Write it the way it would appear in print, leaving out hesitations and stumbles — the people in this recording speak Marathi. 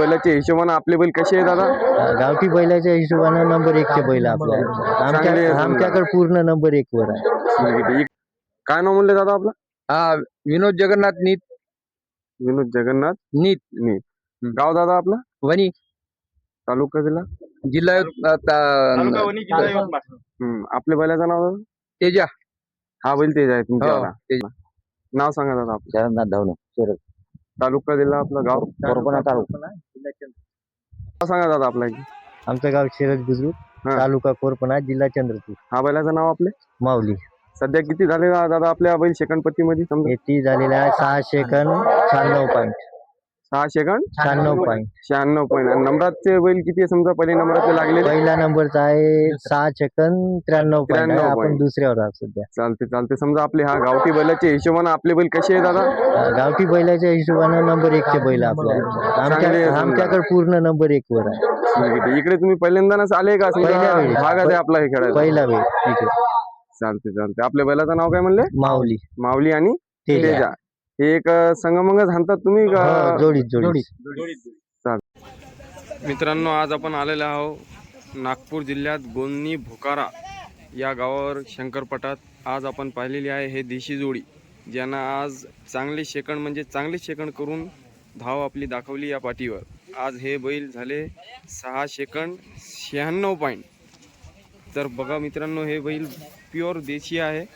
बैलाच्या हिशोबाने आपले बैल कसे आहे दादा? गावठी बैलाच्या हिशोबानं नंबर 1 चे बैल आपल्या चांगले आहे समजा. आमच्याकडे पूर्ण नंबर 1 वर आहे. ठीक आहे. काय नाव म्हणले दादा आपलं? हा विनोद जगन्नाथ नीत विनोद जगन्नाथ नीत नीत. गाव दादा आपलं? वणी तालुका जिल्हा? जिल्हा आपल्या बैलाचं नाव दादा? तेजा. हा बैल तेज आहे तुमच्या हो, दादा. तेजा. नाव सांगा दादा आपलं. जगन्नाथ धावणे शिरड तालुका जिल्हा आपलं गाव? कोरपणा तालुका. नाव सांगा दादा आपलं एक. आमचं गाव शिरड बुद्रुक हा. तालुका कोरपणा जिल्हा चंद्रपूर. हा बैलाचं नाव आपले? माऊली. सध्या किती झाले दादा आपल्या बैल सेकंड मध्ये समजा? ती झालेली आहे 6 second 96 point. 6 second 96 point. 96 point. नंबराचे बैल किती आहे समजा पहिल्या नंबराचे लागलेले? पहिला नंबरचा आहे 6 सेकंद 93 पॉईंट. 93 आपण point. दुसऱ्यावर आहोत सध्या. चालते समजा आपले हा गावठी बैलाच्या हिशोबाने आपले बैल कसे आहे दादा? गावठी बैलाच्या हिशोबानं नंबर 1 चे बैल आपल्या चांगले आहे समजा. आमच्याकडे पूर्ण नंबर 1 वर आहे. ठीक आहे. इकडे तुम्ही पहिल्यांदाच आले का? पहिल्या वेळेस. भागात आहे आपला हे खेळायला? पहिला वेळ ठीक आहे. चालते. आपल्या बैलाचं नाव काय म्हणले? माऊली. माऊली आणि तेजा. तेजा. हे एक संगमंगच हाणतात तुम्ही का? हो, जोडी. मित्रांनो, आज आपण आलेलो आहोत नागपूर जिल्ह्यात गोंदणी भोकारा या गावावर शंकरपटात. आज आपण पाहिलेली आहे हे देशी जोडी, ज्यांना आज चांगले सेकंड करून धाव आपली दाखवली या पाठीवर. आज हे बैल झाले 6 सेकंड 96 पॉईंट. तर बघा मित्रांनो, हे बैल प्युअर देशी आहे.